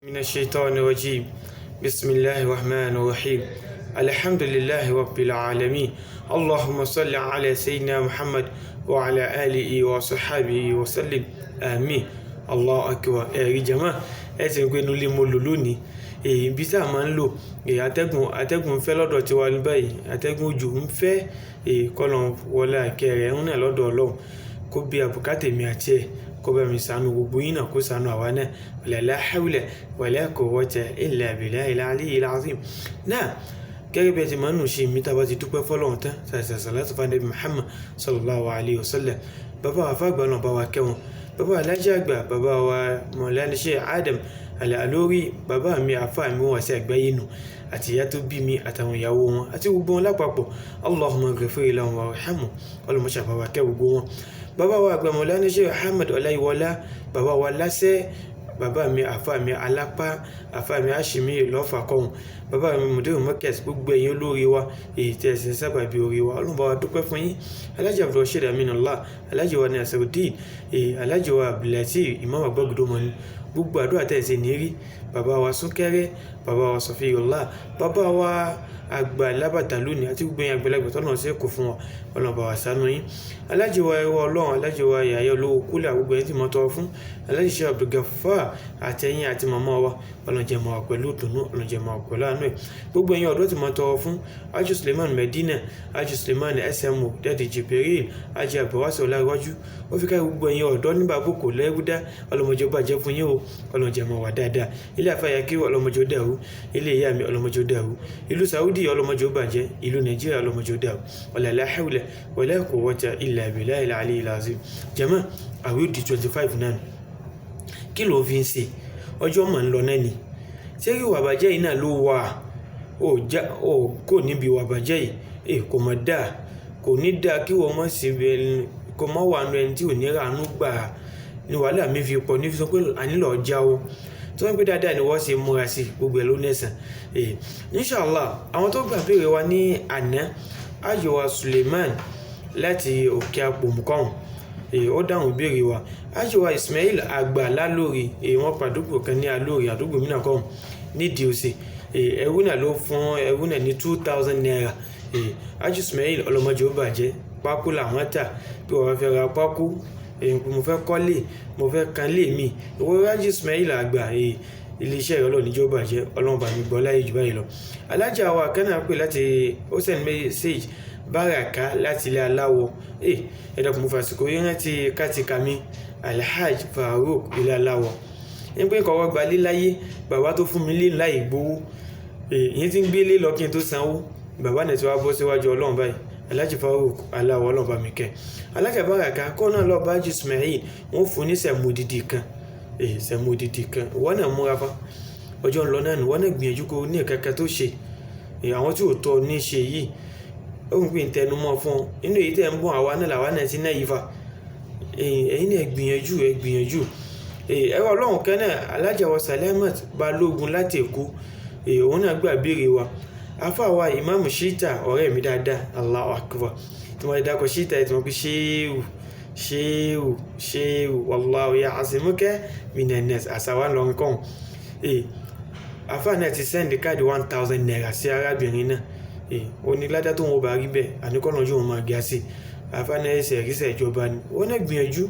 من الشيطان الرجيم بسم الله الرحمن الرحيم الحمد لله رب العالمين اللهم صل على سيدنا محمد وعلى آله وصحبه وسلم آمين الله أكبر ẹ̀rí jama ẹ̀sìn pé inú ilé mo lò lónìí ibi tá a máa ń lò atẹ́gùn ń fẹ́ lọ́dọ̀ tiwa ní báyìí atẹ́gùn òjò ń fẹ́ kọ́lọ̀ wọlé àkẹrẹ ń náà lọ́dọ̀ ọlọ́run kó bí àbùkátà mi àti ẹ̀ kó bá mi ṣàánú gbogbo yín náà kó ṣàánú àwa náà wala hawla wala quwwata illa billahil aliyyil azim. náà gẹ́gẹ́ bí ẹ ti máa ń nù ṣe mi tá a bá ti dúpẹ́ fọ́lọ́run tán salatu fún Ànábì Muhammad sallallahu alayhi wa sallam. bàbá wa fàgbà náà bá wa kẹ́wọn, bàbá wa alájà àgbà, bàbá wa Mawlana Sheikh Adam Al-Alori, bàbá mi àfáà mi wà sí àgbáyé nù àti ìyá tó bí mi àtàwọn ìyàwó wọn àti gbogbo wọn lápapọ̀. Allahumma ghfir lahum warhamhum, ọlọ́mọṣà bàbá kẹ́ gbogbo wọn. bàbá wa àgbà Mawlana Sheikh Ahmad Ọláyíwọlá, bàbá wa lásẹ̀, bàbá mi àfáà mi alápá, àfáà mi Hashimi lọ́fà kọ́hún, bàbá mi Mudiru Markaz, gbogbo ẹ̀yin olórí wa èyí tí ẹ̀sìn sábà bí orí wa ọlọ́run bá wa dúpẹ́ fún yín. Alhaji Abdulrasheed Aminullah, Alhaji wa Nasiruddin, Alhaji wa Abdulateef Imam Agbagudomani, gbogbo àdúrà tẹ̀sí ní rí, bàbá wa Súnkẹ́rẹ́, bàbá wa Safiyullah, bàbá wa àgbà lábàtà lónìí àti gbogbo ẹ̀yin àgbàlagbà tọ́nà sí kò fún wọn ọlọ́run bá wa ṣàánú yín. Alhaji wa ẹwà ọlọ́run, Alhaji wa Yahya olówó kúlà, gbogbo ẹ̀yin tí mo tọrọ fún, Alhaji Sheikh Abdulgafar àtẹ̀yìn àti màmá wa ọlọ́run jẹ́ mọ́ wa pẹ̀lú ìdùnnú, ọlọ́run jẹ́ mọ́ wa pẹ̀lú àánú ẹ̀. gbogbo ẹ̀yin ọ̀dọ́ tí mo tọrọ fún, Haji Suleiman Medina, Haji Suleiman SMO, Dadi Jibril, Haji Abdulwasi Ọláníwájú, ó fi ká gbogbo ẹ̀yin ọ̀dọ́ ní Bàbókò lẹ́wúdá ọlọ́mọjọ́ bàjẹ́ fún yín o, ọlọ́run jẹ́ mọ́ wa dáadáa. ilé àfáyà kí ọlọ́mọjọ́ dàrú, ilé ìyá mi ọlọ́mọjọ́ dàrú, ìlú Saudi ọlọ́mọjọ́ bàjẹ́, ìlú Nàìjíríà ọlọ́mọjọ́ dàrú. wala hawla wala quwwata illa billahil aliyyil azim. jama àwẹ̀ òdì 25 náà kí ló fi ń ṣe ọjọ́ mọ̀ ń lọ náà ni ṣé kí ìwà bàjẹ́ yìí náà ló wà ó kò níbi ìwà bàjẹ́ yìí kò mọ̀ dáa, kò ní dáa kí wọ́n mọ̀ sí kò mọ̀ wà nù ẹni tí ò ní ràánú gbà ní wàhálà mi fi pọ̀ ní fi sọ pé ànílọ̀ jáwọ́ tí wọ́n ń pè dáadáa ni wọ́n ṣe múra sí gbogbo ẹ̀ ló nẹ̀sán. inshallah àwọn tó gbà béèrè wa ní àná ayọ̀wà Suleiman láti òkè apòmùkọ́hùn ó dáhùn ìbéèrè wa. ayọ̀wà Ismail àgbà lálórí wọn pàdúgbò kan ní alórí àdúgbò mìíràn kọ́hùn nídìí òsè ẹrú náà ló fún ẹrú náà ní 2000 naira. Haji Ismail ọlọmọdé ó bàjẹ́ pákó làwọn tà bí wọ́n fẹ́ ra pákó mo fẹ́ kọ́lé mo fẹ́ kan lé mi ìwọ Haji Ismail àgbà iléeṣẹ́ ọlọ́ọ̀nìjọ́ bàjẹ́ ọlọ́run bá mi gbọ́ láyé jù báyìí lọ. alájà wa kánà pè láti ó send message báràká láti ilé aláwọ̀ ẹ̀dọ̀kùn mo fàsìkò yín rántí kátìkà mi Alhaji Farouk ilé aláwọ̀ ní pé kọ́wọ́ gba líláyé bàbá tó fún mi lé láì gbowó ìyẹn tí ń gbélé lọ kí n tó sanwó bàbá náà tí wàá bọ́ síwájú ọlọ́run báyìí Alhaji Farouk aláwọ̀ ọlọ́run bá mi kẹ́. alájà báràká kọ́ náà lọ́ọ́ bá Haji Ismail wọ́n fún ní sẹ̀módìdì kan sẹ̀módìdì kan wọ́n náà múra fa ọjọ́ ńlọ náà wọ́n náà gbìyànjú kó ní ìkẹ́kẹ́ tó ṣe àwọn tí ò tọ́ ní ṣe yìí ó ń pè ń tẹnu mọ́ fún ọ inú èyí tẹ́ ń bọ́ àwa náà làwa náà ti náà yìí fa ẹ̀yin náà gbìyànjú ẹ̀rọ ọlọ́run kan náà alájà wa Salamat Balógun láti Èkó òun náà gbà béèrè wa. afáwa Imam Shita ọ̀rẹ́ mi dáadáa Allahu Akbar tí wọ́n dákọ̀ Shita ẹ̀ tí wọ́n fi ṣéwù wallahu ya'asimuka minan nas àṣàwà lọ́nkàn. afá náà ti sẹ́ndì káàdì 1000 naira sí arábìnrin náà ó ní ládá tó wọn bá rí bẹ́ẹ̀ àníkọ́nà ojú wọn máa gíá sí afá náà ẹsẹ̀ ríṣẹ̀ ìjọba ni wọ́n náà gbìyànjú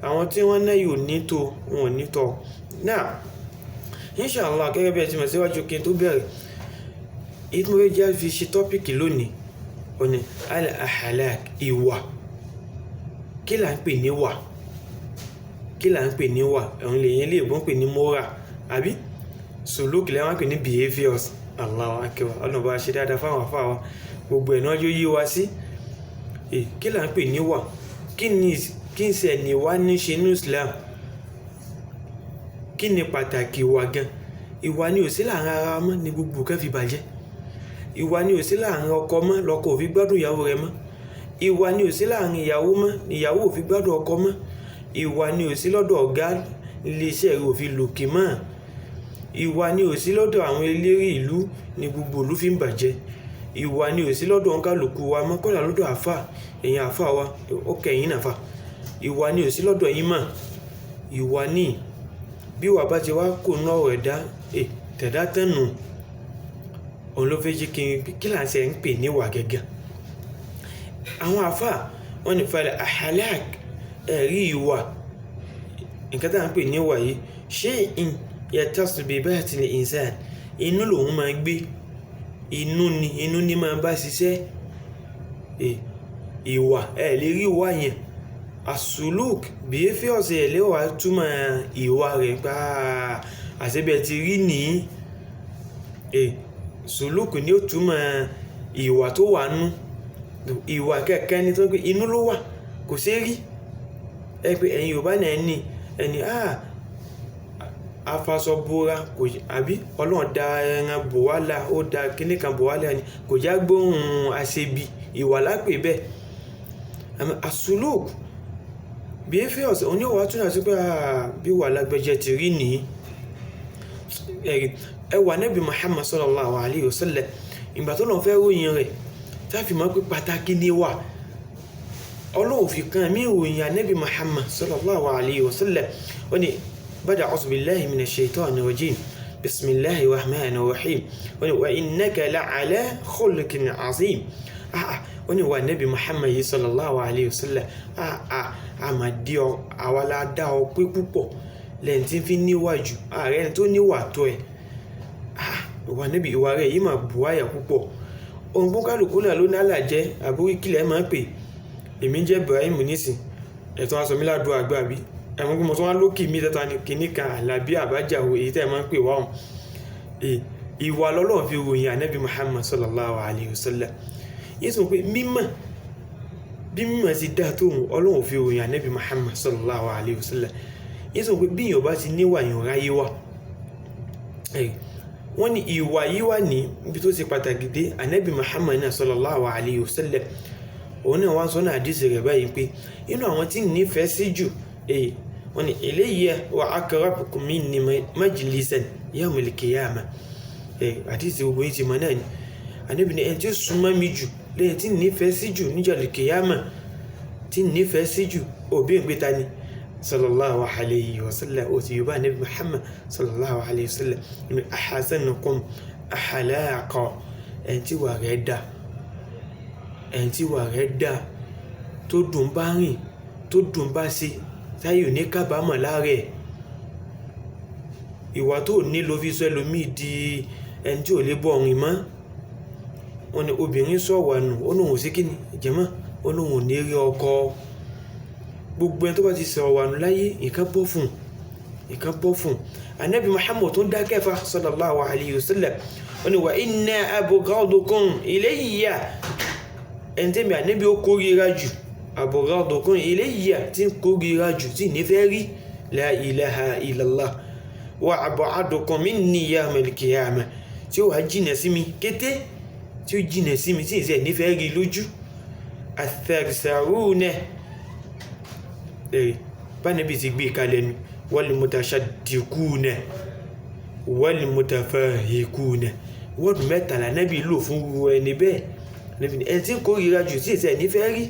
àwọn tí wọ́n náà yóò nítò wọn nítọ̀ náà. inshallah gẹ́gẹ́ bí ẹ ti mọ̀ síwájú kí n tó bẹ̀rẹ̀ ìtumọ̀ jẹ́ fi ṣe tọ́pìkì lónìí ó ní al-akhlaq ìwà. kí là ń pè ní wà? ẹ̀hún lè yẹn lè bọ́n pè ní moral àbí suluk lẹ́wọ́n á pè ní behaviours. Allahu akbar ọ̀nà bá ṣe dáadáa fáwọn afáwa gbogbo ẹ̀ náà yóò yí wa sí. kí là ń pè ní wà? kí n ṣe ní wá ní ṣe ní Islam? kí ni pàtàkì ìwà gan? ìwà ni ò sí láàrin ara mọ́ ni gbogbo kan fi bàjẹ́. ìwà ni ò sí láàrin ọkọ mọ́ lọ́kọ ò fi gbádùn ìyàwó rẹ̀ mọ́. ìwà ni ò sí láàrin ìyàwó mọ́ ìyàwó ò fi gbádùn ọkọ mọ́. ìwà ni ò sí lọ́dọ̀ ọ̀gá iléeṣẹ́ rẹ̀ ò fi lòkè mọ́. ìwà ni ò sí lọ́dọ̀ àwọn eléré ìlú ni gbogbo ìlú fi ń bàjẹ́. ìwà ni ò sí lọ́dọ̀ ọ̀nkálùkù wa mọ́ kọ́lá lọ́dọ̀ àfà ẹ̀yin àfà wa ó kẹ̀yìn nàfà. ìwà ni ò sí lọ́dọ̀ yín mọ́. ìwà ni bí wà bá ti wá kò ná ọ̀rọ̀ ẹ̀dá tẹ̀dá tẹ́nu òun ló fẹ́ jẹ́ kí là ń ṣe ń pè níwà gẹ́gẹ́. àwọn àfà wọ́n ní falẹ̀ àhàlák ẹ̀rí ìwà nǹkan tá à ń pè níwà yìí shay'in yattasu bi batil insan inú lòun máa gbé inú ní máa bá ṣiṣẹ́. ìwà ẹ̀ lè rí ìwà yẹn asuluk behaviors ẹ̀ lẹ́wà túmọ̀ ìwà rẹ̀ pa àṣebẹ̀ ti rí ní suluk ní ó túmọ̀ ìwà tó wà nú ìwà kẹ̀kẹ́ ní tó pé inú ló wà kò ṣeé rí ẹ pé ẹ̀yin Yorùbá náà ẹni afaṣọ bora kò àbí Ọlọ́run dá ẹran bò wá là ó dá kíní kan bò wá là ni kò já gbóhùn àṣebi ìwà lápè bẹ́ẹ̀. asuluk behaviors oníwà túnà sí pé bí wà lágbẹ́jẹ́ ti rí nìyí. ẹwà Nábì Muhammad sallallahu alayhi wa sallam ìgbà tó lọ́n fẹ́ ròyìn rẹ̀ táfi mọ́ pé pàtàkì ní wà Ọlọ́run fi kan mí ròyìn Nábì Muhammad sallallahu alayhi wa sallam wọ́n ni bada a'udhu billahi minash shaitani rajim bismillahir rahmanir rahim wọ́n ni wa innaka la'ala khuluqin azim. wọ́n ni wà Nábì Muhammad yìí sallallahu alayhi wa sallam àmàdí àwàlá dá ọ pé púpọ̀ lẹ́yìn tí fi níwájú ààrẹ tó níwà tó ẹ̀ wà Nábì ìwà rẹ̀ yìí máa buwáyà púpọ̀. ohun fún kálukú náà ló ní àlàjẹ́ àbúrí kílẹ̀ máa ń pè èmi jẹ́ Ibrahim nísìn ẹ̀tọ́ aṣọ mi ládùú àgbà bí ẹ̀mọ́ pé mo tún wá lókì mí tẹ́ta ní kìíní kan àlàbí àbájáwò èyí tẹ́ máa ń pè wáhùn. ìwà lọ́lọ́run fi ròyìn Nábì Muhammad sallallahu alayhi wa sallam yìí sọ pé mímọ̀ bí mímọ̀ sí dáa tóun Ọlọ́run fi ròyìn Nábì Muhammad sallallahu alayhi wa sallam yìí sọ pé bí èèyàn bá ti níwà èèyàn ráyé wà. wọ́n ní ìwà yìí wà ní ibi tó ṣe pàtàkì dé Nábì Muhammad náà sallallahu alayhi wa sallam òun náà wá sọ náà àdìsí rẹ̀ báyìí pé inú àwọn tí nífẹ̀ẹ́ sí jù wọ́n ní ilayya wa aqrabukum minni majlisan yawmal qiyamah àdìsí gbogbo yìí ti mọ̀ náà ni Ànábì ní ẹni tí ó súnmọ́ mi jù lẹ́yìn tí nífẹ̀ẹ́ sí jù níjọ́ qiyamah tí nífẹ̀ẹ́ sí jù òbí ìgbéta ni sallallahu alayhi wa sallam ó ti Yorùbá Nábì Muhammad sallallahu alayhi wa sallam ní ahsanukum akhlaqa ẹni tí wà rẹ̀ dá tó dùn bá rìn tó dùn bá ṣe táyò ní kábàámọ̀ láàrẹ̀ ìwà tó ní ló fi sọ ẹlòmíì di ẹni tí ò lè bọ́ ọ̀rìn mọ́. wọ́n ní obìnrin sọ̀wà nù ó lóun ò sí kíni jẹ́mọ́ ó lóun ò ní rí ọkọ gbogbo ẹni tó bá ti sọ̀wà nù láyé nǹkan bọ́ fún Ànábì Muhammad tó dákẹ́fà sallallahu alayhi wa sallam wọ́n ní wa inna abghadakum ilayya ẹni tẹ́mi Ànábì ó kórìíra jù abghadakum ilayya tí ń kórìíra jù tí nífẹ̀ẹ́ rí la ilaha illallah wa ab'adukum minni yawmal qiyamah tí ó wà jìnà sí mi kété tí ó jìnà sí mi tí ìṣẹ́ nífẹ̀ẹ́ rí lójú atharsaruna bá Nábì ti gbé kalẹ̀ nu wal mutashaddiquna wal mutafahikuna wọ́ọ̀dù mẹ́tàlá Nábì lò fún ẹni bẹ́ẹ̀ ẹni tí ń kórìíra jù tí ìṣẹ́ nífẹ̀ẹ́ rí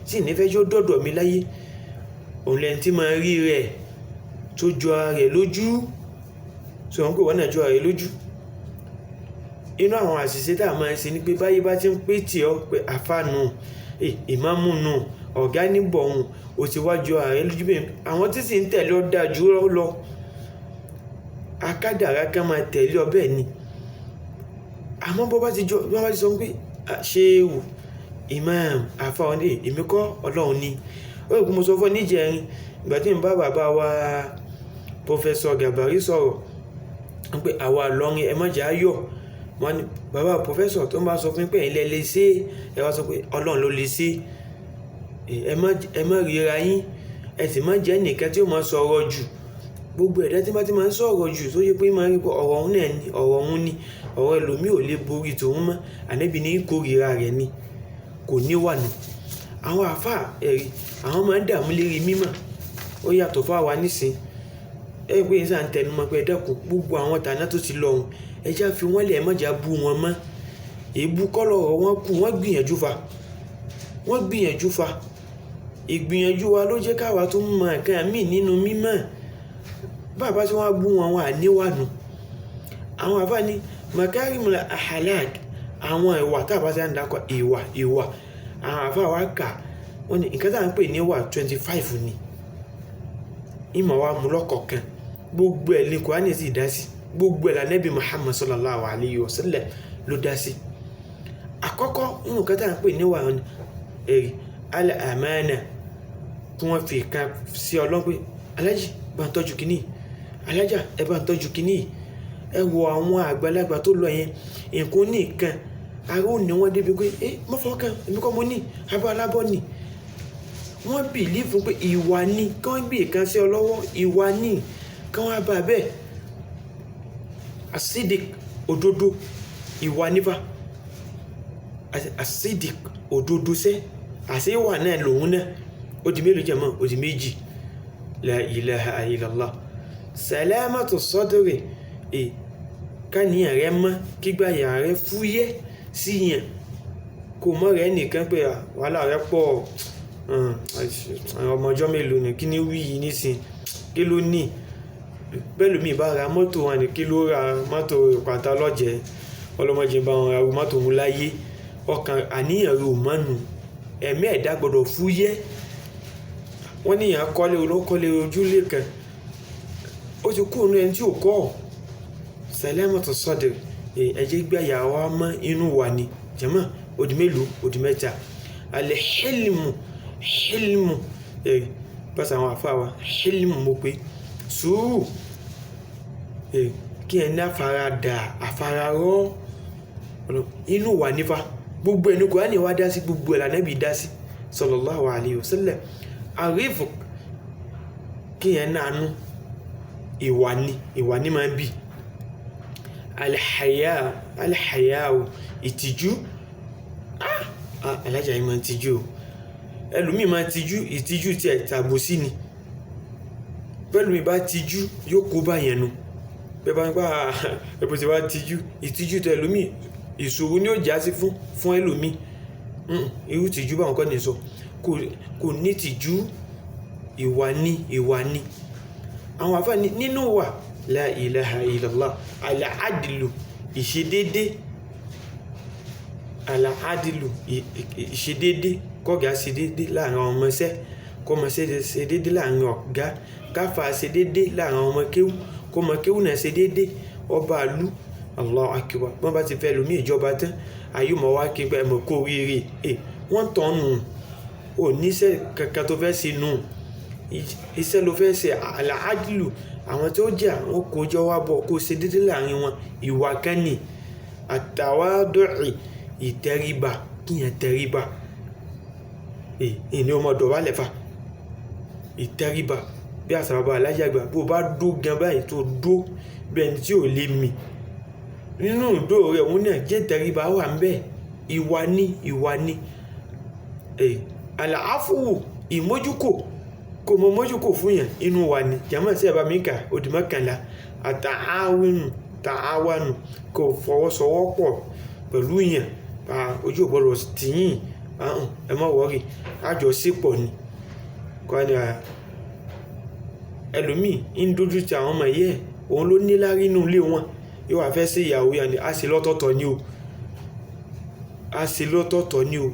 tí ìnífẹ̀ẹ́ yóò dọ̀dọ̀ mi láyé òun lẹ́ni tí máa rí rẹ̀ tó jọ ara rẹ̀ lójú tó wọ́n pè wọ́n náà jọ ara rẹ̀ lójú. inú àwọn àṣìṣe tá a máa ń ṣe ni pé báyé bá ti ń pè tí ọ pé àfàànù ìmáàmù nù ọ̀gá níbọ̀ ọ̀hún ò ti wá jọ ara rẹ̀ lójú bẹ́ẹ̀ àwọn tí sì ń tẹ̀lé ọ dáa jù lọ akádàrá ká máa tẹ̀lé ọ bẹ́ẹ̀ ni àmọ́ bọ́ bá ti sọ pé ṣéwù imam àfáwọn ní èmi kọ́ Ọlọ́run ni ó rí kí mo sọ fún níjẹrin ìgbà tí n bá bàbá wa Professor Gabari sọ̀rọ̀ pé àwa lọ́rin ẹ má jẹ́ ayọ̀ wọn ni bàbá professor tó ń bá sọ fún pé ilẹ̀ lè ṣe ẹ wá sọ pé Ọlọ́run ló lè ṣe ẹ má ríra yín ẹ sì má jẹ́ nìkan tí ó máa sọ̀rọ̀ jù gbogbo ẹ̀dá tí bá ti máa ń sọ̀rọ̀ jù tó yẹ pé máa ń rí pé ọ̀rọ̀ òun náà ni ọ̀rọ̀ òun ni ọ̀rọ̀ ẹlòmíì ò lè borí tòun mọ́ Ànábì ní kórìíra rẹ̀ ni kò níwà nù. àwọn àfáà ẹ̀rí àwọn máa ń dààmú lérí mímọ̀ ó yàtọ̀ fáwa nísìn ẹ pé ìsà ń tẹnu mọ́ pé ẹ dákun gbogbo àwọn tàná tó ti lọ́hùn ẹ já fi wọ́n lẹ̀ ẹ mọ̀já bú wọn mọ́ èébú kọ́lọ̀rọ̀ wọn kù wọ́n gbìyànjú fa ìgbìyànjú wa ló jẹ́ káwa tó mọ nǹkan míì nínú mímọ̀ bàbá tí wọ́n bú wọn wà níwà nù àwọn àfá ní makarimul ahlak àwọn ìwà tá bá ṣe ń dákọ̀ ìwà àwọn àfá wa kà wọ́n ní nǹkan tá ń pè ní ìwà 25 ni ìmọ̀ wa mú lọ́kọ̀ọ̀kan gbogbo ẹ̀ ní Kùránì sì dá sí gbogbo ẹ̀ l'Ànábì Muhammad sallallahu alayhi wa sallam ló dá sí. Àkọ́kọ́ nínú nǹkan tá ń pè ní ìwà ẹ̀rí al-amana kí wọ́n fi kan sí Ọlọ́run pé alájì bá ń tọ́jú kìíní alájà ẹ bá ń tọ́jú kìíní ẹ wo àwọn àgbàlagbà tó lọ yẹn nǹkan ní nǹkan ara ò ní wọ́n débi pé mọ́fọ́kàn èmi kọ́ mo ní abọ́ alábọ́ ni wọ́n bìlífù pé ìwà ni kí wọ́n gbé ìkan sí ọ lọ́wọ́ ìwà ni kí wọ́n bá bẹ́ẹ̀ asidik òdodo ìwà nípa asidik òdodo sẹ́ àṣẹ ìwà náà lòun náà ó di mélòó jẹ́mọ́ ó di méjì la ilaha illallah salamatu sadri káníyàn rẹ mọ́ kígbàyà rẹ fúyẹ́ síyàn kò mọ́ rẹ nìkan pé wàhálà rẹ pọ̀ ọmọ ọjọ́ mélòó ní kí ní wí yìí nísìn kí ló ní bẹ́lùmí bá ra mọ́tò wọn ní kí ló ra mọ́tò pàtà lọ́jẹ́ ọlọ́mọdé bá wọn ra mọ́tò wọn láyé ọkàn àníyàn rẹ ò mọ́nu ẹ̀mí ẹ̀dá gbọ́dọ̀ fúyẹ́ wọ́n níyàn kọ́lé olókọ́lé ojúlé kan ó ti kú inú ẹni tí ò kọ́ salamatu sadri ẹ̀jẹ̀ gbáyà wa mọ́ inú wa ni jẹ́mọ́ odi mélòó odi mẹ́ta al-hilmu pàṣẹ àwọn àfáà wa hilmu mo pé sùúrù kí ẹ ní àfararọ́ inú wa nífa gbogbo ẹni Kùránì wá dá sí gbogbo ẹ̀ l'Ànábì dá sí sallallahu alayhi wa sallam àrífù kí ẹ náà ìwà ní máa ń bì alhaya ìtìjú alájà yìí máa ń tijú ẹlòmíì máa ń tijú ìtìjú tí ẹ̀ tàbò sí ni bẹ́lùmí bá tijú yóò kó bá yẹn nu bẹ́ẹ̀ bá ń pa ẹ̀bùn tí wá tijú ìtìjú tẹ ẹlòmíì ìṣòro ni ó já sí fún ẹlòmíì irú tìjú báwọn kọ́ ní sọ kò ní tìjú ìwà ní àwọn àfáà nínú wà la ilaha illallah al-adlu ìṣedédé ìṣedédé kọ́gá ṣe dédé láàrin ọmọ iṣẹ́ kọ́mọṣẹ́ ṣe dédé láàrin ọ̀gá káfà ṣe dédé láàrin ọmọ kéwú kọ́mọ kéwú náà ṣe dédé ọba àlú Allahu akbar wọ́n bá ti fẹ́ lómi ìjọba tán ayúmọ̀ wá kí pẹ́ mọ̀ kó ríire wọ́n tán nù ò níṣẹ́ kankan tó fẹ́ ṣe nù iṣẹ́ ló fẹ́ ṣe al-adlu àwọn tí ó jẹ́ àwọn kò jọ wá bọ̀ kó ṣe dédé láàrin wọn ìwà kan ní at-tawadu'i ìtẹríba kíyàn tẹríba ìní ọmọ dọ̀wálẹ̀ fa ìtẹríba bí àsàbàbà alájàgbà bó bá dó gan báyìí tó dó bí ẹni tí ò lè mì nínú ìdó rẹ̀ òun náà jẹ́ tẹríba wà ń bẹ́ẹ̀ ìwà ní àlàáfùwù ìmójúkò kò mọ mójúkò fún yàn inú wa ni jàmọ́ sí ẹ̀bá mìíkà òdìmọ́kànlá àtàáwánù kò fọwọ́sowọ́pọ̀ pẹ̀lú yàn ojú ògbọ́dọ̀ tìyìn ẹ má wọ́rì àjọṣepọ̀ ni kọ́ni ẹlòmíì ń dójú ti àwọn ọmọ yẹ́ òun ló ní lárí inú ilé wọn yóò wá fẹ́ sí ìyàwó yàn ni a sì lọ́tọ̀ọ̀tọ̀ ni o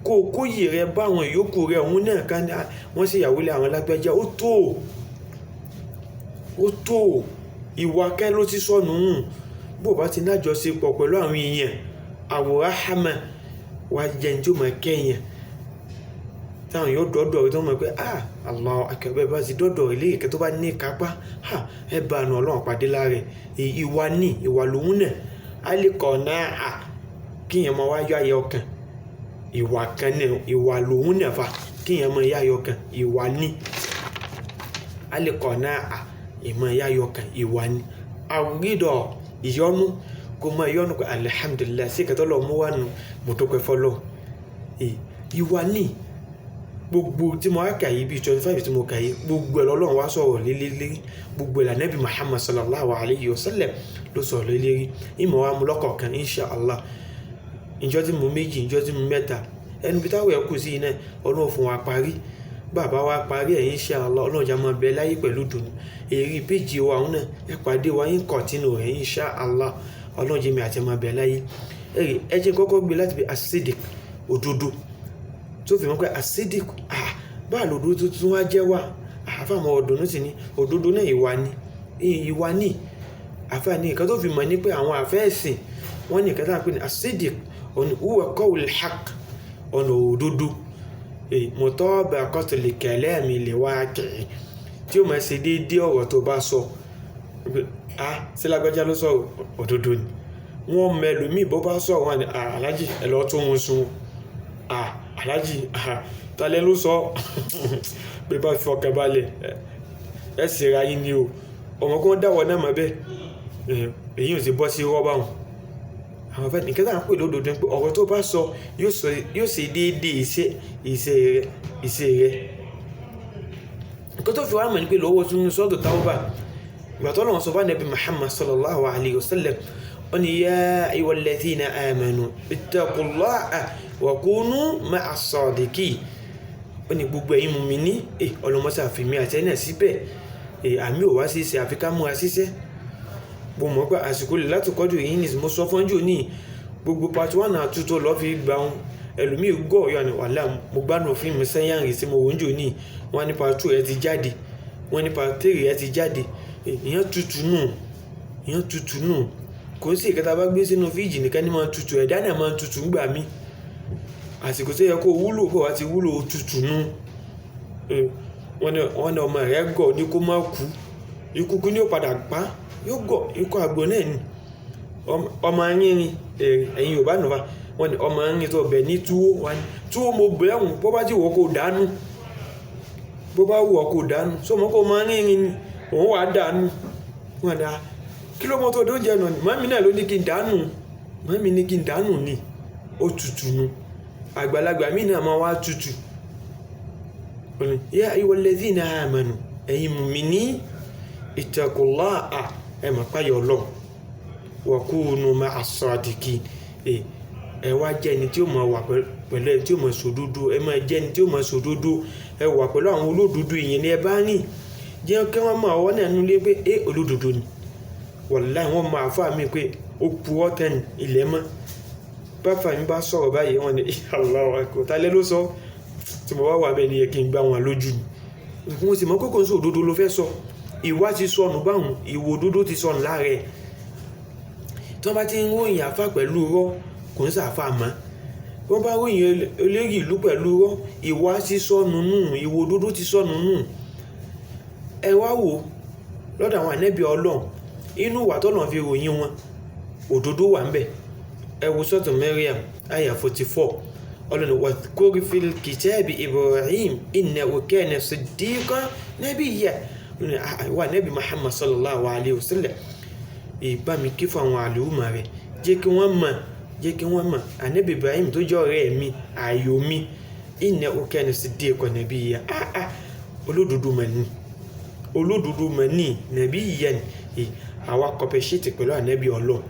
kó kóyè rẹ bá àwọn ìyókù rẹ òun náà ká wọ́n sì ìyàwó lé àwọn lágbájá ó tó ìwà kẹ́ ló ti sọnù bó bá ti nájọṣepọ̀ pẹ̀lú àwọn èèyàn àwòrán hàmà wá jẹ́ ní tí ó máa kẹ́yìn táwọn yóò dọ́dọ̀ rẹ̀ tó mọ̀ pé Allahu akbar bá ti dọ́dọ̀ ilé ìkẹ́ tó bá ní kápá ẹ bá nu Ọlọ́run pàdé lára ìwà lòun náà alìkọ̀ náà kíyàn máa wá yọ ayẹ ọkàn ìwà kan náà ìwà lòun náà fa kíyàn máa yá ayọ ọkàn ìwà ní alìkọ̀ náà ìmọ̀ yá ayọ ọkàn ìwà ní àrídọ̀ ìyọnu kò mọ ìyọnu pé alhamdulillah sí ìkẹ́tọ́ lọ mú wà nù mọ̀tòpẹ́ fọlọ́ ìwà ní gbogbo tí mo kà yìí bíi 25 tí mo kà yìí gbogbo ẹ̀ lọ́lọ́run wá sọ̀rọ̀ lélẹ́rí gbogbo ẹ̀ l'Ànábì Muhammad sallallahu alayhi wa sallam ló sọ̀rọ̀ lélẹ́rí ìmọ̀ wa mú lọ́kọ̀ọ̀kan insha Allah ìjọ tí mo méjì ìjọ tí mo mẹ́ta ẹnu bí táwọn ẹ̀kú sí iná Ọlọ́run fún wa parí bàbá wa parí ẹ̀ inshallah ọlọ́jà máa bẹ láyé pẹ̀lú dùn èrí péjì wa òun náà ẹ pàdé wa yín kọ̀tínù rẹ̀ inshallah ọlọ́jà mi àti máa bẹ láyé ẹ jẹ́ kọ́kọ́ gbé láti bí asidik òdodo tó fi mọ́ pé asidik báà lòdodo tuntun wá jẹ́ wà àfàmọ́ ọ̀dùnú sí ni òdodo náà ìwà ní àfàní nǹkan tó fi mọ̀ ní pé àwọn àfẹ́ẹ̀sìn wọ́n ní nǹkan tá à ń pè ní asidik ọ̀nà huwa qawlul haqq ọ̀nà òdodo mutabaqatul kalami li waqi'i tí ó máa ṣe déédéé ọ̀rọ̀ tó bá sọ sí lágbájá ló sọ òdodo ni wọ́n mẹ́lòmíì bó bá sọ wọn ni aláàjì ẹ̀lọ́ tó ń sun aláàjì talẹ́ ló sọ pé bá fi ọkàn balẹ̀ ẹ sì ra yín ni o ọmọ kan dáwọ́ náà mọ́ bẹ́ẹ̀ èyí ò sì bọ́ sí rọ́bà wọn àwọn afẹ́ nìkan náà ń pè lódodo pé ọ̀rọ̀ tó bá sọ yóò ṣe déédéé iṣẹ́ rẹ nǹkan tó fi wá mọ̀ ní pé lọ́wọ́ tún sọ́dọ̀ Tawbah ìgbà tó lọ́wọ́ sọ bá Nabi Muhammad sallallahu alayhi wa sallam ó ní yá ayyuhal ladhina amanu ittaqullaha wa kunu ma'as sadiqin ó ní gbogbo ẹ̀yin mùmínì ọlọ́mọsá fìmí àti ẹ̀nà síbẹ̀ àmì ò wá sí ṣe àfikà múra síṣẹ́ bó mọ̀ pé àsìkò lè láti kọ́dù yìí ní mo sọ fọ́njú ní gbogbo part 1 àti 2 lọ́ fi gba ohun ẹlòmíì gọ́ ọ̀yọ́ ni wàhálà mo gbádùn fíìmù sẹ́yàrì sí mo wọ́njú ní wọ́n ní part 2 ẹ ti jáde wọ́n ní part 3 ẹ ti jáde ìyẹn tutù nù kò sí ìkẹta bá gbé sínú fíìjì nìkan ní máa tutù ẹ̀dá náà máa tutù ń gbà mí àsìkò tó yẹ kó wúlò bọ̀ wá ti wúlò tutù nù wọ́n ní ọmọ rẹ̀ gọ̀ ní kó má kú ikú ní ó padà pa yóò gọ̀ ikú àgbò náà ni ọmọ yínrin ẹ̀yin Yorùbá nùfà wọ́n ní ọmọ yínrin tó bẹ̀ ní túwó mo bẹ̀rùn bó bá ti wọ́ kó dánú bó bá wọ́ kó dánú sọmọ kó ọmọ yínrin ni òun wà dánú wọ́n dá kí ló mọ́ tó dó jẹ́ nà ní mọ́mí náà ló ní kí n dánú mọ́mí ní kí n dánú ni ó tutù nu àgbàlagbà mí náà máa wá tutù yá ayyuhal ladhina amanu ẹ̀yin mùmínì ittaqullaha ẹ máa páyọ̀ lọ wa kunu ma'as sadiqin ẹ wá jẹ́ ẹni tí ó máa wà pẹ̀lú ẹni tí ó máa sòdodo ẹ máa jẹ́ ẹni tí ó máa sòdodo ẹ wà pẹ̀lú àwọn olódodo ìyẹn ni ẹ bá rìn jẹ́ kí wọ́n máa wọ́n náà nulẹ̀ pé olódodo ni wallahi wọ́n máa fà mí pé ó purọ́ tẹ́ni ilẹ̀ mọ́ bàbá mi bá sọ̀rọ̀ báyìí wọ́n ní Allahu akbar talẹ́ ló sọ tí mo wá wà bẹ́ẹ̀ ni yẹ kí n gbá wọn lójú ni mo sì mọ́ kókò ń sọ òdodo ló fẹ́ sọ ìwà ti sọnù báwọn ìwò òdodo ti sọnù láàrẹ̀ tí wọ́n bá ti ń ròyìn àfà pẹ̀lú rọ́ kò ń sàfà mọ́ wọ́n bá ròyìn olórí ìlú pẹ̀lú rọ́ ìwà ti sọnù nù ìwò òdodo ti sọnù nù ẹ wá wò lọ́dọ̀ àwọn ànẹ́bí Ọlọ́run inú wà tọ́lọ̀ fi ròyìn wọn òdodo wà ń bẹ̀ ẹ wo sọ́tọ̀ Maryam aya 44 Ọlọ́run wadhkur fil kitabi Ibrahim innahu kana siddiqan nabiyya wà nẹ́bí Muhammad sallallahu alayhi wa sallam ìbá mi kí fún àwọn àlùmọ̀ rẹ̀ jẹ́ kí wọ́n mọ̀ ànẹ́bí Ibrahim tó jẹ́ ọ̀rẹ́ mi ààyò mi innahu kana siddiqan nabiyya olódodo mọ̀ ní nabiyya ni àwa kọpẹ̀ṣẹ́tì pẹ̀lú ànẹ́bí Ọlọ́run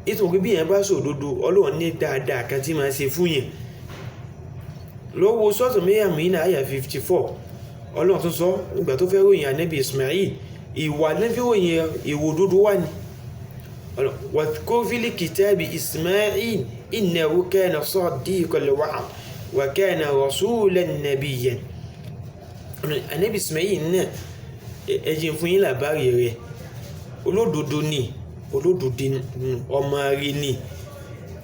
ìtò pé bí yẹn bá sọ òdodo Ọlọ́run ní dáadáa kan tí máa ṣe fún yẹn lọ́wọ́ sọ́tọ̀ Maryam yìí náà àyà 54 Ọlọ́run tó sọ ìgbà tó fẹ́ ròyìn ànẹ́bí Ismail ìwà lẹ́fẹ́ ròyìn ìwò òdodo wà ní wadhkur fil kitabi Ismail innahu kana sadiqal wa'd wa kana rasulan nabiyyan ànẹ́bí Ismail náà ẹjìn fún yín làbárí rẹ̀ olódodo ni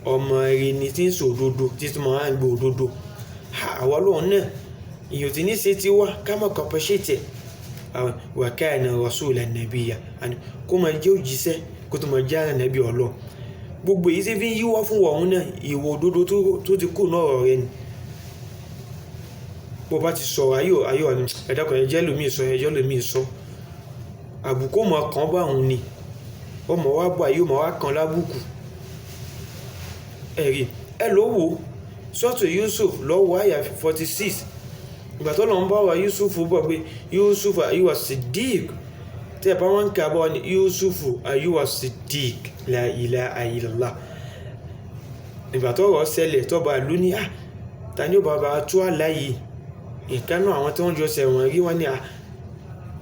ọmọ rẹ̀ ni tí ń sọ òdodo tí tí mo máa ń gbọ́ òdodo àwọn Ọlọ́run náà ìyàn tí ní ṣe ti wá ká mọ̀ kọ̀pẹ́ṣẹ́tẹ̀ wa kana rasulan nabiyya kó máa jẹ́ òjíṣẹ́ kó tó máa jẹ́ ànábì Ọlọ́run gbogbo èyí tí fi ń yíwọ́ fún wọ̀hún náà ìwọ òdodo tó ti kú náà rẹ̀ ni bó bá ti sọ̀rọ̀ ayọ̀ ẹ̀dàkọ̀ ẹjẹ́ lómi sọ àbùkù mọ̀ kàn bá òun ni ọmọ wa bọ̀ ayé ọmọ wa kan lábùkù ẹ̀rí ẹ ló wò sọ́tò Yusuf lọ́wọ́ àyà 46 ìgbà tó lọ ń bá wa Yusuf bọ̀ pé Yusuf ayuwa Siddiq tẹ́ bá wọ́n ń kà bọ́ ní Yusuf ayuwa Siddiq la ilaha illallah ìgbà tó rọ̀ ṣẹlẹ̀ tó bá lú ní ta ní ó bá tú àláyé ìkánú àwọn tí wọ́n jọ ṣẹ̀wọ̀n rí wọ́n ní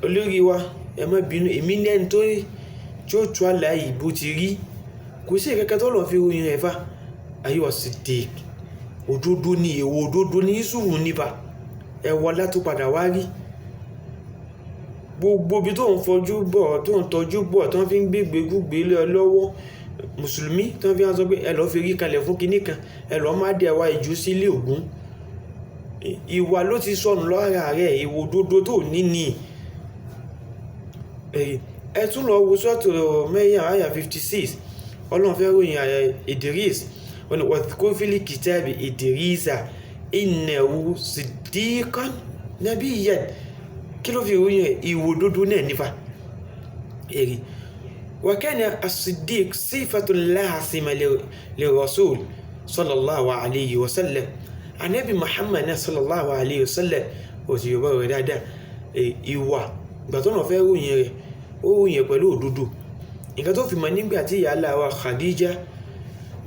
olórí wa ẹ má bínú èmi ní ẹni tí ó tú àlàyé bó ti rí kò sí ìkẹ́kẹ́ tó lọ fi ròyìn rẹ̀ fà ayọ̀ Siddiq òdodo ní èwo òdodo ní ìṣòro nípa ẹwọ látó padà wá rí gbogbo bí tó ń fojú bọ̀ tó ń tọ́jú bọ̀ tó ń fi ń gbégbé lé lọ́wọ́ mùsùlùmí tó ń fi sọ pé ẹ lọ́ọ́ fi rí kalẹ̀ fún kinní kan ẹ lọ́ọ́ má dẹ̀ wá ìjú sílé Ògún ìwà ló ti sọnù lọ́ra rẹ̀ èwo òdodo tó ní ni ẹ tún lọ wo sọ́tò Maryam àyà 56 ọlọ́run fẹ́ ròyìn àyà Idris wọn wọ́n kó fílì kìtàbí Idrisa innahu siddiqan nabiyyan kí ló fi ròyìn ẹ̀ ìwò òdodo náà nípa èrè wa kana as-siddiq sifatun lazima li rasul sallallahu alayhi wa sallam anabi Muhammad sallallahu alayhi wa sallam ó sì yọ̀bọ̀ rẹ̀ dáadáa ìwà ìgbà tó náà fẹ́ ròyìn rẹ̀ ó ròyìn pẹ̀lú òdodo nǹkan tó fi mọ̀ nígbà tí ìyá aláwa Khadija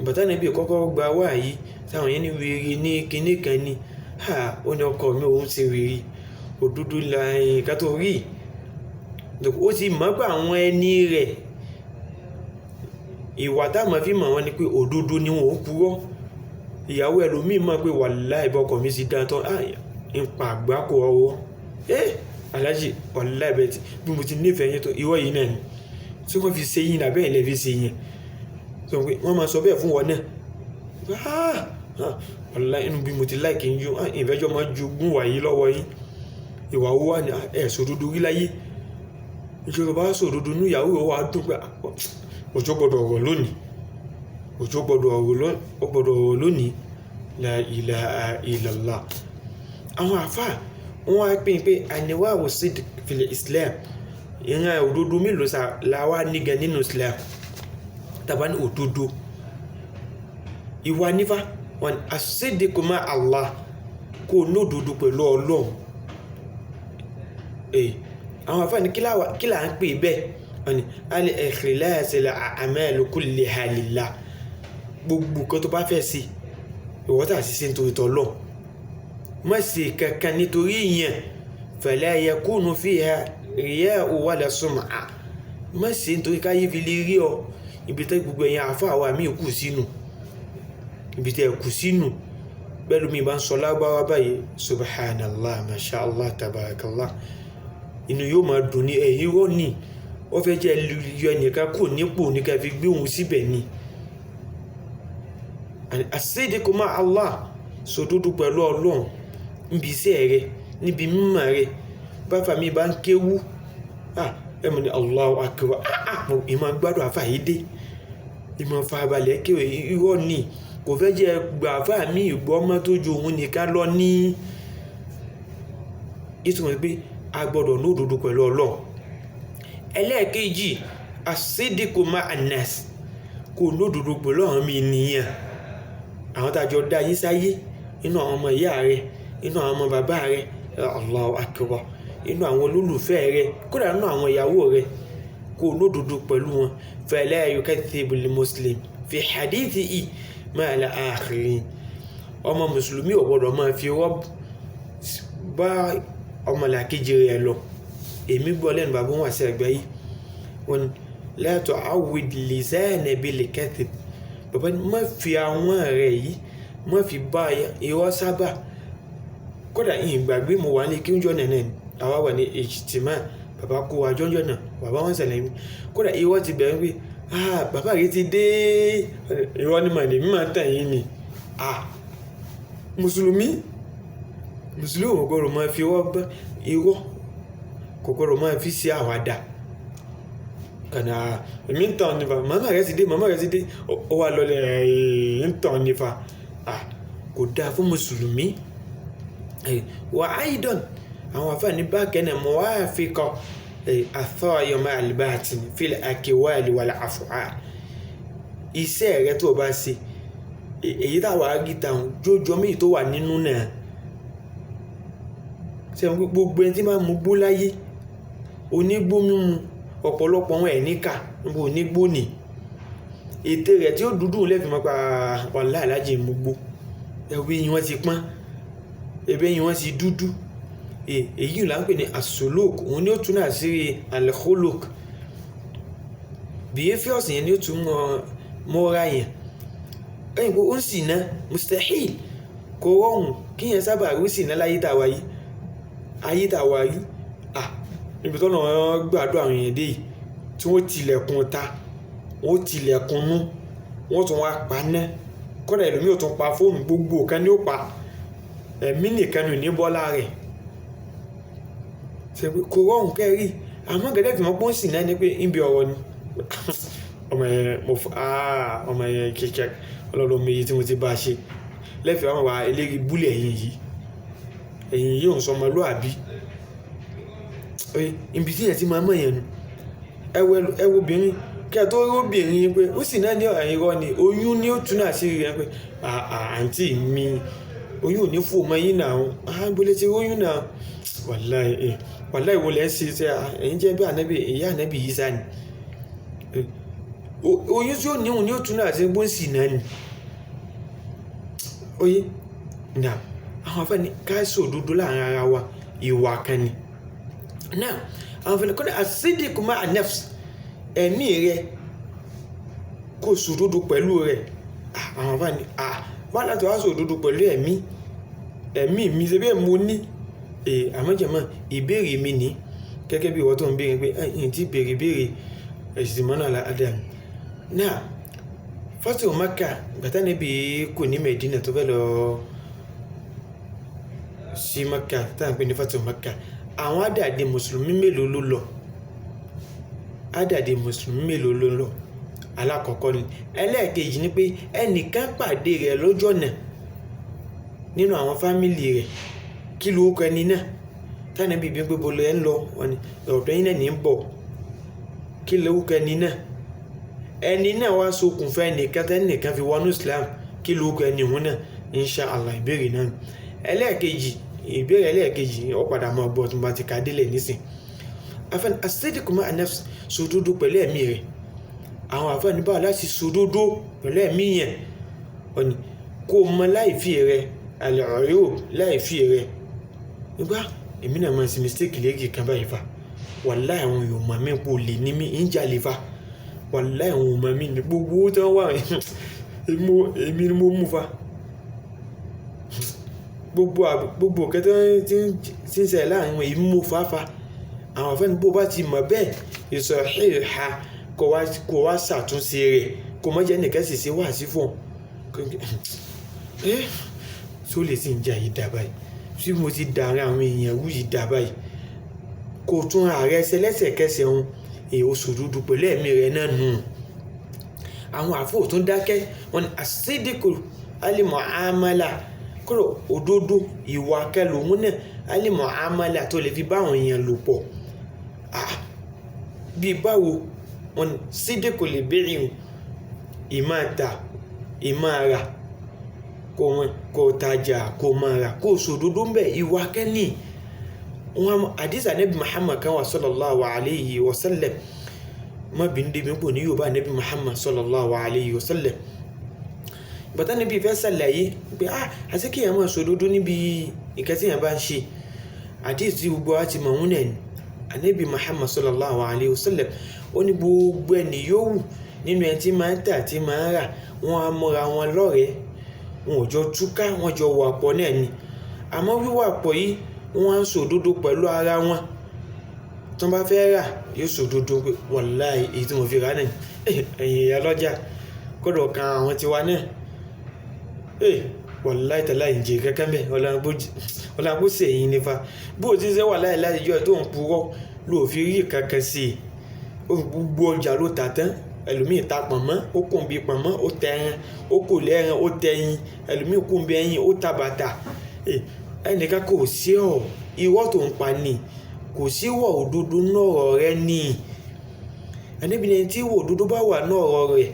bàtà níbi kọ́kọ́ gba wá yìí táwọn yẹn ní wèrè ní kinní kan ní ó ní ọkọ mi òun ṣe wèrè òdodo la nǹkan tó rí ó ti mọ̀ pé àwọn ẹni rẹ̀ ìwà táwọn fi mọ̀ wọ́n ni pé òdodo ni wọn ò purọ́ ìyàwó ẹlòmíì mọ̀ pé wàláhì ìbọkọ̀ mi ti dá tán ń pa àgbákò ọwọ́ alájì wàláhì bẹ́ẹ̀ bí mo ti nífẹ̀ẹ́ yẹn tó ìwọ yìí náà ni tí wọ́n fi ṣe yín àbẹ́ ilẹ̀ fi ṣe yẹn sọ pé wọ́n máa sọ bẹ́ẹ̀ fún wọn náà wàláhì inú bí mo ti láìkì ń yún ìfẹ́jọ́ máa jogún wà yìí lọ́wọ́ yín ìwà owó wà ní sòdodo rí láyé ìjọba bá sòdodo ní ìyàwó wa dùn pé òjò gbọdọ̀ ọ̀rọ̀ lónìí òjò gbọdọ̀ ọ̀rọ̀ lónìí la ilaha illallah àwọn àfáà wọ́n á pín pé àníwáwò sidq fil Islam ìran òdodo mélòó làwa nígan nínú Islam tàbá ní òdodo ìwà nífà wọn as-sidqu ma Allah kó ní òdodo pẹ̀lú Ọlọ́run àwọn àfáà ní kí là ń pè bẹ́ẹ̀ wọn ni al-ikhlas al-a'mal kulliha lillah gbogbo kan tó bá fẹ́ sí ìwọ́tà sí nítorí tọ́lọ́ má ṣe kankan nítorí ìyẹn fala yakunu fiha riya'u wala sum'a má ṣe nítorí káyé fi lè rí ọ ibi tẹ́ gbogbo ẹ̀yàn àfáà wa mí kù sínú ibi tẹ́ kù sínú bẹ́ẹ̀ lómi bá ń sọ lágbára báyìí subhanallah mashallah tabarakallah inú yóò máa dùn ní ẹ̀yìn rọ́ ní wọ́n fẹ́ jẹ́ yọ ẹnìkan kò nípò ní ká fi gbé òun síbẹ̀ ni as-sidqu ma Allah sòdodo pẹ̀lú Ọlọ́run níbi iṣẹ́ rẹ níbi mímọ̀ rẹ báfà mi bá ń kéwú ẹmọ ni Allahu akbar ìmọ̀ gbádùn àfàyídé ìmọ̀ farabalẹ̀ kéwé irọ́ ni kò fẹ́ jẹ́ gbàfà mi ìgbọ́ ọmọ tó ju òun nìkan lọ ní ìtumọ̀ pé a gbọ́dọ̀ ní òdodo pẹ̀lú Ọlọ́run ẹlẹ́ẹ̀kejì as-sidqu ma'an nas kò ní òdodo pẹ̀lú àwọn mi nìyàn àwọn tàjọ dá yín sáyé inú àwọn ọmọ ìyá rẹ inú àwọn ọmọ bàbá rẹ Allahu akbar inú àwọn olólùfẹ́ rẹ kódà inú àwọn ìyàwó rẹ kò lódodo pẹ̀lú wọn fala yukaththibu al-muslim fi hadithihi ma'al akhirin ọmọ mùsùlùmí ò gbọdọ̀ máa fi ọwọ́ bá ọmọlàkejì rẹ lọ èmi gbọ́ lẹ́nu bàbá wọn àti ẹgbẹ́ yìí wọn la tu'awwid lisana bil kadhib bàbá ní má fi àwọn rẹ̀ yìí má fi bá irọ́ sábà kódà ìgbàgbé mo wà ní kí ń jọ nẹ̀nẹ̀ àwa wà ní ijtima bàbá kó wa jọ́njọ́ náà bàbá wọn ṣẹlẹ̀ mi kódà irọ́ ti bẹ̀rẹ̀ pé bàbá rẹ̀ ti dé irọ́ ní màdé mímọ̀ tàn yín ni mùsùlùmí ò gbọ́dọ̀ máa fi irọ́ kò gbọ́dọ̀ máa fi sí àwàdà kànáà èmi ń tàn nípa màmá rẹ̀ ti dé ó wà lọlẹ̀ ń tàn nípa kò dáa fún mùsùlùmí wà áìdọ̀n àwọn àfáàní bákẹ́ náà mọ̀ wá fi kọ àthọ́yọmọ àlìbáàtì fílẹ̀ àkèwàlì wà láàfọ́à iṣẹ́ rẹ̀ tó bá ṣe èyí táwà gíta jójọ́ méjì tó wà nínú náà ṣe gbogbo ẹni tí máa mú gbó láyé onígbó mímu ọ̀pọ̀lọpọ̀ wọn ẹ̀ níkà níbo onígbó nì ètè rẹ̀ tí ó dúdú lẹ́fì mọ́ pa wàhálà alájì mú gbó ẹ̀wé yìí wọ́n ti pọ́n ẹ̀bẹ́ yìí wọ́n ti dúdú èyí là ń pè ní asuluk, òun ni ó tún náà sí al-khuluq. Behaviors yẹn ni ó tún mọ́ra yẹn. Ẹ̀yìn pé ó ń ṣìnà mustahil, kò rọrùn kí yẹn sábà rí ṣìnà láyé tàwa yìí. Ayé tàwa yìí níbi tọ́nà gbàdúrà àwọn èèyàn dé yìí tí wọ́n tilẹ̀kùn ta, wọ́n tilẹ̀kùn nú, wọ́n tún wá pa ná, kọ́dà ẹlòmíì ò tún pa fóònù, gbogbo kan ni ó pa, ẹ̀mí nìkan ní bọ́lá rẹ̀. Kò rọrùn kẹ́rì, àmọ́ gẹ́gẹ́ tí wọ́n pọ́n sì náà ni pé ń bí ọ̀rọ̀ ni ọmọ yẹn kíkẹ́ ọlọ́run méjì tí mo ti bá a ṣe lẹ́fẹ̀ẹ́ àwọn wa eléri búlẹ̀ ẹ̀yìn yìí ò ń sọ ọmọlúàbí. Ibi tí yẹn ti máa mọ̀ yẹn nu, ẹ wo obìnrin kí ẹ tó rí obìnrin pé ó sì náà ní irọ́ ni, oyún ni ó tún náà sí rí yẹn pé àǹtí mi oyún ò ní fò mọ́ yín náà, gbọ́lẹ̀ ti oyún náà, wàláì wo lẹ́ ṣe ṣe ẹ̀yin jẹ́ bí ànábì, ìyá ànábì yìí sá ni, oyún tí ó níhùn ní ó tún náà sí bó ń sì náà ni. Oye náà àwọn afẹ́ ni ká sòdodo láàrin ara wa, ìwà kan ni. Náà àwọn afẹ́ ni kọ́ni as-sidqu ma'a an-nafs, ẹ̀mí rẹ kó sòdodo pẹ̀lú rẹ̀. Àwọn afẹ́ ni bá láti wá sòdodo pẹ̀lú ẹ̀mí mi ṣe bẹ́ẹ̀ mo ní. Àmọ́jẹ̀mọ́ ìbéèrè mi ní gẹ́gẹ́ bí ìwọ tó ń béèrè pé ẹ̀yìn tí béèrè ẹ̀sìn mọ́nà Adam. Náà Fatu Makkah gbàtà níbi kò ní Medina tó fẹ́ lọ sí Makkah tá à ń pè ní Fatu Makkah, àwọn àdàdé mùsùlùmí mélòó ló lọ? Àdàdé mùsùlùmí mélòó ló lọ? Alákọ̀ọ́kọ́ ni. Ẹlẹ́ẹ̀kejì ni pé ẹnìkan pàdé rẹ̀ lójú ọ̀nà nínú àwọn fámìlì rẹ̀, kí ló kọ ẹni náà? Táwọn ẹbí bí pé bolo ẹ ń lọ ọ̀dọ̀ yín náà ní ń bọ̀, kí ló kọ ẹni náà? Ẹni náà wá ṣokùnfà ẹnìkan tẹ́nìkan fi wọnú Islam, kí ló kọ ẹni òun náà? Inshallah ìbéèrè náà. Ìbéèrè ẹlẹ́ẹ̀kejì ó padà mọ́ ọgbọ́n tó bá ti ká délẹ̀ nísìn. Afẹ́ni as-sidqu ma'a an-nafs, sòdodo pẹ̀lú ẹ̀mí rẹ̀. Àwọn àfẹ́ni báwo láti sòdodo pẹ̀lú ẹ̀mí yẹn? Ọ̀nì kó mọ láìfí rẹ̀, al-uyub láìfí rẹ̀. Nígbà èmi náà máa ń ṣe mistake lẹ́gì kan báyìí fa, wàláhì àwọn èèyàn mọ̀ mí pò lè ní mí ń jalè fa, wàláhì àwọn ọmọ mi ní gbogbo tó wà èmi ni mo mú fa. Gbogbo kẹtọ́ tí ń ṣe láàrin wọn èyí mú fáfá. Àwọn afẹ́ni bó bá ti mọ̀ bẹ́ẹ̀ ìsọ̀híhà kò wá ṣàtúnṣe rẹ̀, kò mọ́ jẹ́ nìkan sì ṣe wá sí fún tó lè sì ń jà yìí dà báyìí, tí mo ti dàrin àwọn èèyàn wú yìí dà báyìí, kò tún ààrẹ ṣe lẹ́sẹ̀kẹsẹ̀ ohun èèyàn sòdodo pẹ̀lú ẹ̀mí rẹ̀ náà nù. Àwọn àfọ́ tó dákẹ́ wọn ni as-sidqu al-mu'amala, kúrò òdodo ìwà kẹlòmún náà al-mu'amala tó lè fi bá àwọn èèyàn lò pọ̀. Bí báwo wọn ni sidqu al-bay'i, ìmáta ìmára, kò tajà kò máa rà kò sòdodo ń bẹ̀, ìwà kẹ́ni. Wọn àdísà Nabi Muhammad kan wà sallallahu alayhi wa sallam, má bí ní débi ń pò ní Yorùbá Nabi Muhammad sallallahu alayhi wa sallam. Bàtà níbi ìfẹ́ sàlàyé pé àti kí èèyàn máa sòdodo níbi nǹkan tí èèyàn bá ń ṣe. Àdísì tí gbogbo wa ti mọ̀ wọ́n náà ni Nabi Muhammad sallallahu alayhi wa sallam ó ní gbogbo ẹni yòówù nínú ẹni tí máa ń tà tí máa ń rà, wọ́n á mọ́ra wọn lọ́rẹ̀ẹ́, wọn ò jọ túká, wọ́n jọ wà pọ̀ náà ni. Àmọ́ wíwà pọ̀ yìí wọ́n á sòdodo pẹ̀lú ara wọn. Tí wọ́n bá fẹ́ rà yóò sòdodo pé wàláhì èyí tí mo fi rà náà ẹ̀yin ìyá lọ́jà kọ́dọ̀ kan àwọn tiwa náà wàláhì tàláhì ń jẹ kankan bẹ́ẹ̀ ọ̀làǹgbò sí ẹ̀yìn nífa bó ti ṣe wàláhì láti jọ tó ń purọ́ ló fi rí kankan sí i. Gbogbo ọjà ló tà tán, ẹlòmíì ta pọ̀nmọ́ ó kùn bí pọ̀nmọ́, ó tẹ ẹran, ó kò lẹ́ran, ó tẹ ẹyin, ẹlòmíì kùn bí ẹyin, ó ta bàtà. Ẹnìkan kò sí irọ́ tó ń pa ni, kò sí wọ̀ òdodo náà rẹ ni. Ànábì ní tí wọ̀ òdodo bá wà náà rẹ̀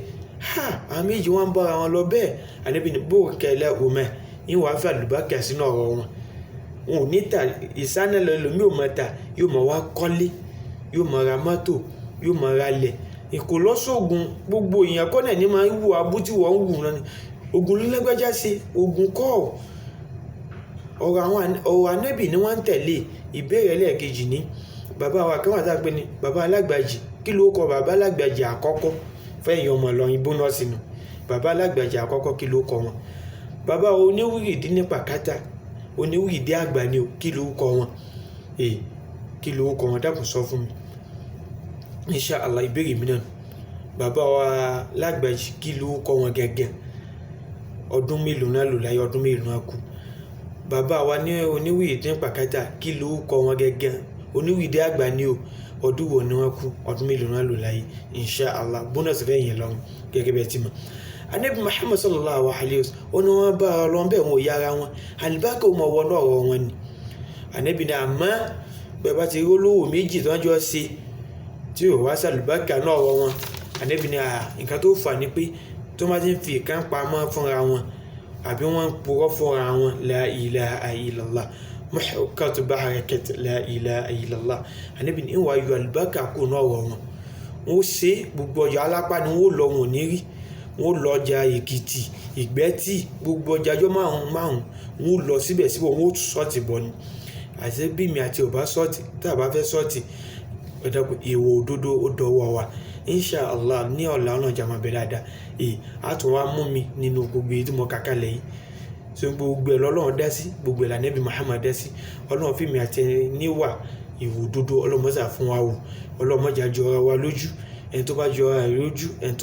àwọn méjì wọ́n ń bára wọn lọ bẹ́ẹ̀. Ànábì ní bó kẹlẹ́ òmẹ yín wàá fẹ́ àlùbákà sínú ọ̀rọ̀ wọn. Wọn ò ní ta ìsáná lọ, ẹlòmíì ò mọ̀ ta, yóò mọ̀ wá kọ́lé, yóò mọ̀ ra mọ́tò, yóò mọ̀ ra lẹ̀. Kò lọ́sọ̀gùn, gbogbo èèyàn kọ́ náà ní máa ń wù abú tí wọ́n ń wù náà ni. Ògùn ló lágbájá ṣe, ògùn kọ́ ọ̀rọ̀ ànábì ni wọ́n ń tẹ̀lé. Ìbéèrè ẹlẹ́ẹ̀kejì ní bàbá wa kan wà tá a pè ní bàbá Alágbàjì. Kí ló kọ bàbá Alágbàjì àkọ́kọ́? Fẹ́yìn ọmọ Ìlọrin bónọ́ọ̀sì nù. Bàbá Alágbàjì àkọ́kọ́ kí ló kọ wọn? Bàbá oníwìrìdí ní Pàkátà, oníwìrìdí àgbà ni o, kí ló kọ wọn? Kí ló kọ wọn? Dákun sọ fún mi. Insha Allah ìbéèrè mi náà. Bàbá wa Lágbàjì kí ló kọ wọn gẹ́gẹ́? Ọdún mélòó náà lò láyé? Ọdún mélòó náà kú? Bàbá wa ní oníwìrìdí ní Pàkátà kí ló kọ wọn gẹ́gẹ́? Oníwìrìdí àgbà ni o. Ọdún wo ni wọ́n kú? Ọdún mélòó náà lò láyé? Insha Allah bónọ́ọ̀sì fẹ́yìn ẹ̀ lọ́run gẹ́gẹ́ bẹ́ẹ̀ ti mọ̀. Ànábì Muhammad sallallahu alayhi wa sallam ó ní wọ́n bá ọlọ́run bẹ́ẹ̀ wọn ò yára wọn. Àlùbáríkà ò mọ̀ wọnú ọ̀rọ̀ wọn ni. Ànábì ní àmọ́ bẹ́ẹ̀ bá ti rí olówó méjì tó ń jọ ṣe tí ò wá sàlùbáríkà náà ọ̀rọ̀ wọn. Ànábì ní nǹkan tó fà ní pé tó máa ti ń fi ìkan pamọ́ fúnra wọn àbí wọ́n ń purọ́ fúnra wọn. La ilaha illallah muhaqqatu barakat la ilaha illallah. Ànábì ní ìwà ayọ̀ àlùbáríkà kò náà ọ̀rọ̀ wọn. Wọ́n ṣe gbogbo ọjà alápá ni wọ́n lọ wọn ò ní rí. Wọ́n lọ ọjà Èkìtì, Ìgbẹ́tì, gbogbo ọjà ọjọ́ márùn-ún wọ́n lọ síbẹ̀síbẹ̀ wọ́n sọ́ọ̀tì bọ̀ ni. Àti bí mi àti ọba sọ́ọ̀tì tá a bá fẹ́ sọ́ọ̀tì ìwò òdodo ó dọwọ́ wa. Insha Allah ní ọ̀la ọ̀nà ìjà máa bẹ̀ dáadáa. A tún wá mú mi nínú gbogbo èyí tí mo kà kalẹ̀ yìí. So gbogbo ẹ̀ lọ́lọ́run dá sí, gbogbo ẹ̀ l'Ànábì Muhammad dá sí. Ọlọ́run fi mi àti níwà ìwò òdodo ọlọ́mọṣà fún wa wò. Ọlọ́mọjà jọ ara wa lójú. Ẹni tó bá jọ ara rẹ̀ lójú, ẹni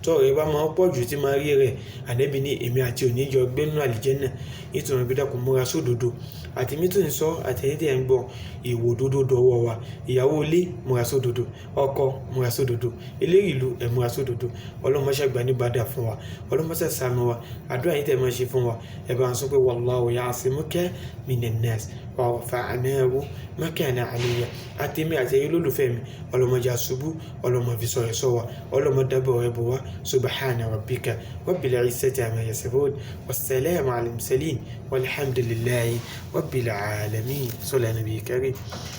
tó rẹ̀ bá máa pọ̀ jù tí máa rí rẹ̀. Ànábì ní èmi àti òní jọ gbé nínú àlìjẹ́nà. Nítorí bí dákun múra sódodo. Àti mi tó ń sọ àti ẹni tí ẹ̀ ń gbọ́ ìwò òdodo dọwọ́ wa. Ìyàwó ilé múra sódodo, ọkọ múra sódodo, eléré ìlú ẹ̀ múra sódodo. Ọlọ́mọṣà gbà ní bàdà fún wa. Ọlọ́mọṣà ṣàánú wa. Àdúrà yín tẹ̀ máa ṣe fún wa. Ẹ bá ń sọ pé wallahu ya'simuka minan nas wa rafa'nahu makanan 'aliyya. Àtẹ̀mí àti ẹ̀yin olólùfẹ́ mi ọlọ́mọjà ṣubú, ọlọ́mọ fi sọ̀rọ̀ sọ wa, ọlọ́mọ dábọ̀ rẹ̀ bọ̀ wá. Subhana rabbika rabbil izzati amma yasifun wassalamu ala al-mursalin walhamdulillahi rabbil alamin. Sọlá nàbí karim.